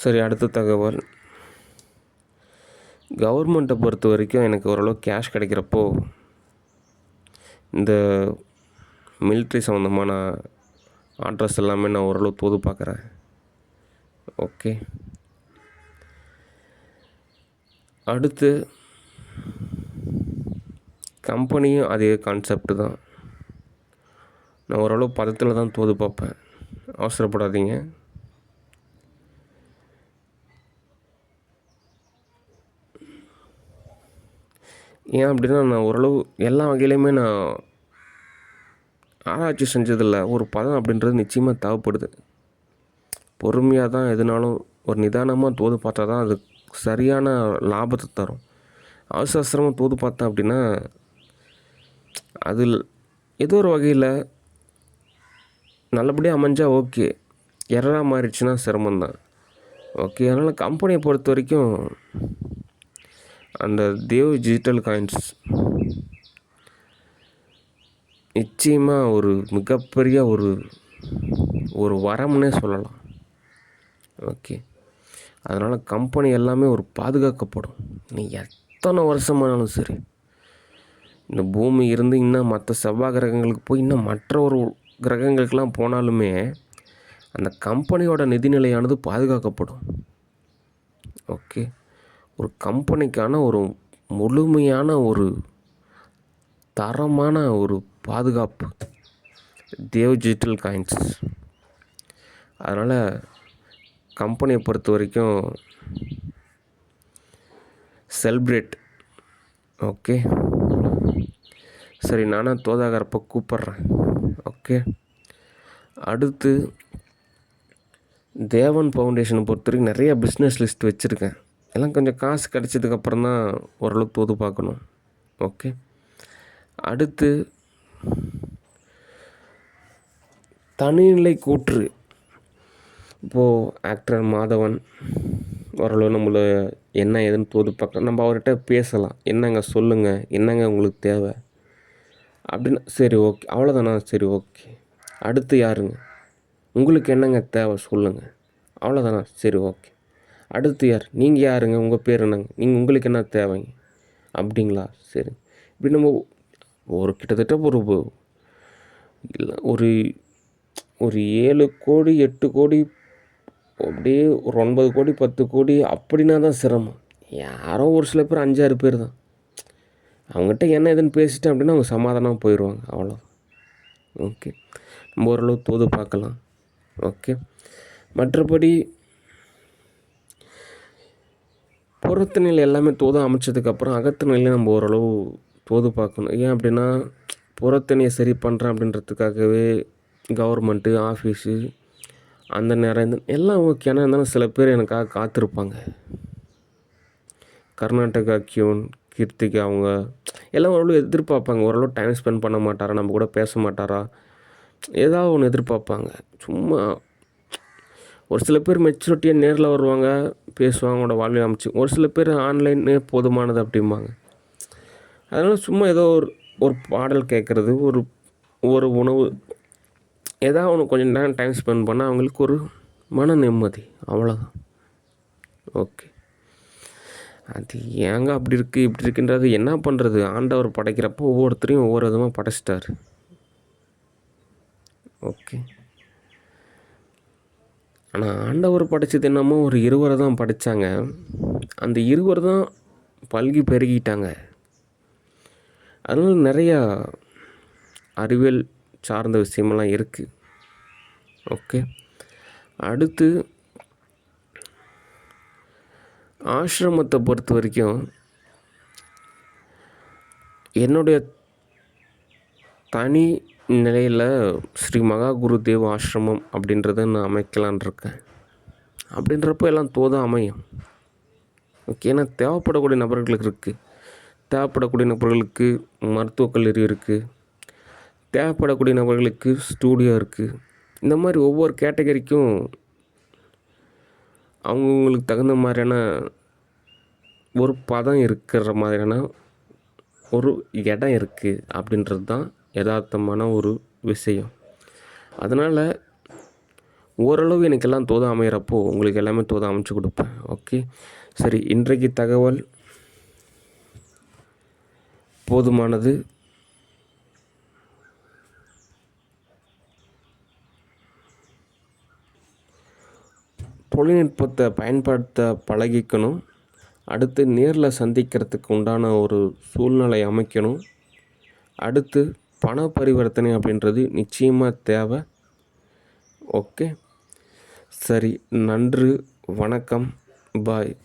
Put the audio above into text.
சரி, அடுத்த தகவல். கவர்மெண்ட்டை பொறுத்த வரைக்கும் எனக்கு ஓரளவு கேஷ் கிடைக்கிறப்போ இந்த மிலிட்ரி சம்மந்தமான ஆர்டர்ஸ் எல்லாமே நான் ஓரளவு தோது பார்க்குறேன். ஓகே. அடுத்து கம்பெனியும் அதே கான்செப்ட் தான். நான் ஓரளவு பதத்தில் தான் தோது பார்ப்பேன். அவசரப்படாதீங்க. ஏன் அப்படின்னா, நான் ஓரளவு எல்லா வகையிலையுமே நான் ஆராய்ச்சி செஞ்சதில்ல. ஒரு பதம் அப்படின்றது நிச்சயமாக தேவைப்படுது. பொறுமையாக தான் எதுனாலும் ஒரு நிதானமாக தோது பார்த்தா தான் அது சரியான லாபத்தை தரும். அவசர அவசரமாக தோது பார்த்தேன் அப்படின்னா அதில் ஏதோ ஒரு வகையில் நல்லபடியாக அமைஞ்சால் ஓகே, எரராக மாறிடுச்சுன்னா சிரமந்தான். ஓகே. அதனால் கம்பெனியை பொறுத்த வரைக்கும் அந்த தேவ் டிஜிட்டல் காயின்ஸ் நிச்சயமாக ஒரு மிகப்பெரிய ஒரு வரம்னே சொல்லலாம். ஓகே. அதனால் கம்பெனி எல்லாமே ஒரு பாதுகாக்கப்படும். நீ எத்தனை வருஷமானாலும் சரி, இந்த பூமி இருந்து இன்னும் மற்ற செவ்வாய் கிரகங்களுக்கு போய் இன்னும் மற்ற ஒரு கிரகங்களுக்கெல்லாம் போனாலுமே அந்த கம்பெனியோட நிதிநிலையானது பாதுகாக்கப்படும். ஓகே. ஒரு கம்பெனிக்கான ஒரு முழுமையான ஒரு தரமான ஒரு பாதுகாப்பு தேவ் டிஜிட்டல் காயின்ஸ். அதனால் கம்பெனியை பொறுத்த வரைக்கும் செலிப்ரேட். ஓகே. சரி, நானாக தோதாகிறப்ப கூப்பிட்றேன். ஓகே. அடுத்து தேவன் ஃபவுண்டேஷனை பொறுத்த வரைக்கும் நிறைய பிஸ்னஸ் லிஸ்ட் வச்சுருக்கேன். எல்லாம் கொஞ்சம் காசு கிடச்சதுக்கப்புறம் தான் ஓரளவு தோது பார்க்கணும். ஓகே. அடுத்து தனிநிலை கூற்று. இப்போது ஆக்டர் மாதவன் ஓரளவு நம்மளை என்ன ஏதுன்னு தோது பார்க்கலாம். நம்ம அவர்கிட்ட பேசலாம். என்னங்க சொல்லுங்கள், என்னங்க உங்களுக்கு தேவை அப்படின்னு. சரி, ஓகே, அவ்வளோதானா? சரி, ஓகே. அடுத்து யாருங்க, உங்களுக்கு என்னங்க தேவை சொல்லுங்கள், அவ்வளோதானா? சரி, ஓகே. அடுத்து யார், நீங்கள் யாருங்க, உங்கள் பேர் என்னங்க, உங்களுக்கு என்ன தேவைங்க, அப்படிங்களா? சரி. இப்படி நம்ம ஒரு கிட்டத்தட்ட ஒரு ஒரு 7 கோடி 8 கோடி அப்படியே ஒரு 9 கோடி 10 கோடி அப்படின்னா தான் சிரமம். யாரோ ஒரு சில பேர் 5-6 பேர் தான். அவங்ககிட்ட என்ன ஏதுன்னு பேசிட்டேன் அப்படின்னா அவங்க சமாதானமாக போயிடுவாங்க. அவ்வளோ. ஓகே. நம்ம ஓரளவு தோது பார்க்கலாம். ஓகே. மற்றபடி புறத்து நிலை எல்லாமே தோது அமைச்சதுக்கப்புறம் அகத்து நிலையை நம்ம ஓரளவு தோது பார்க்கணும். ஏன் அப்படின்னா, புறத்தனியை சரி பண்ணுறேன் அப்படின்றதுக்காகவே கவர்மெண்ட்டு ஆஃபீஸு அந்த நேரம் எல்லாம் ஓகே. ஆனால் இருந்தாலும் சில பேர் எனக்காக காத்திருப்பாங்க. கர்நாடகா கியூன் கீர்த்திகா அவங்க எல்லாம் ஓரளவு எதிர்பார்ப்பாங்க. ஓரளவு டைம் ஸ்பெண்ட் பண்ண மாட்டாரா, நம்ம கூட பேச மாட்டாரா, ஏதாவது ஒன்று எதிர்பார்ப்பாங்க. சும்மா ஒரு சில பேர் மெச்சூரிட்டியாக நேரில் வருவாங்க, பேசுவாங்க, அவங்களோட வாழ்வை அமைச்சு. ஒரு சில பேர் ஆன்லைனே போதுமானது அப்படிம்பாங்க. அதனால் சும்மா ஏதோ ஒரு பாடல் கேட்குறது, ஒரு உணவு, ஏதாவது ஒன்று கொஞ்சம் நேரம் டைம் ஸ்பெண்ட் பண்ணால் அவங்களுக்கு ஒரு மன நிம்மதி. அவ்வளோதான். ஓகே. அது ஏங்க அப்படி இருக்குது இப்படி இருக்குன்றது என்ன பண்ணுறது? ஆண்டவர் படைக்கிறப்போ ஒவ்வொருத்தரையும் ஒவ்வொரு விதமாக படைச்சிட்டார். ஓகே. ஆனால் ஆண்டவர் படைச்சது என்னமோ ஒரு 20 தான் படைத்தாங்க. அந்த 20 தான் பல்கி பெருகிட்டாங்க. அதனால் நிறையா அறிவியல் சார்ந்த விஷயமெல்லாம் இருக்குது. ஓகே. அடுத்து ஆசிரமத்தை பொறுத்த வரைக்கும் என்னுடைய தனி நிலையில் ஸ்ரீ மகா குருதேவ் ஆசிரமம் அப்படின்றத நான் அமைக்கலான் இருக்கேன். அப்படின்றப்போ எல்லாம் தோதாக அமையும். ஓகே. ஏன்னா தேவைப்படக்கூடிய நபர்களுக்கு இருக்குது. தேவைப்படக்கூடிய நபர்களுக்கு மருத்துவக் கல்லூரி இருக்குது. தேவைப்படக்கூடிய நபர்களுக்கு ஸ்டூடியோ இருக்குது. இந்த மாதிரி ஒவ்வொரு கேட்டகரிக்கும் அவங்கவுங்களுக்கு தகுந்த மாதிரியான ஒரு பதம் இருக்கிற மாதிரியான ஒரு இடம் இருக்குது அப்படின்றது தான் யதார்த்தமான ஒரு விஷயம். அதனால் ஓரளவு எனக்கு எல்லாம் தோதா அமையிறப்போ உங்களுக்கு எல்லாமே தோதா அமைச்சு கொடுப்பேன். ஓகே, சரி, இன்றைக்கு தகவல் போதுமானது. தொழில்நுட்பத்தை பயன்படுத்த பழகிக்கணும். அடுத்து நேரில் சந்திக்கிறதுக்கு உண்டான ஒரு சூழ்நிலை அமைக்கணும். அடுத்து பண பரிவர்த்தனை அப்படின்றது நிச்சயமாக தேவை. ஓகே, சரி, நன்றி, வணக்கம், பாய்.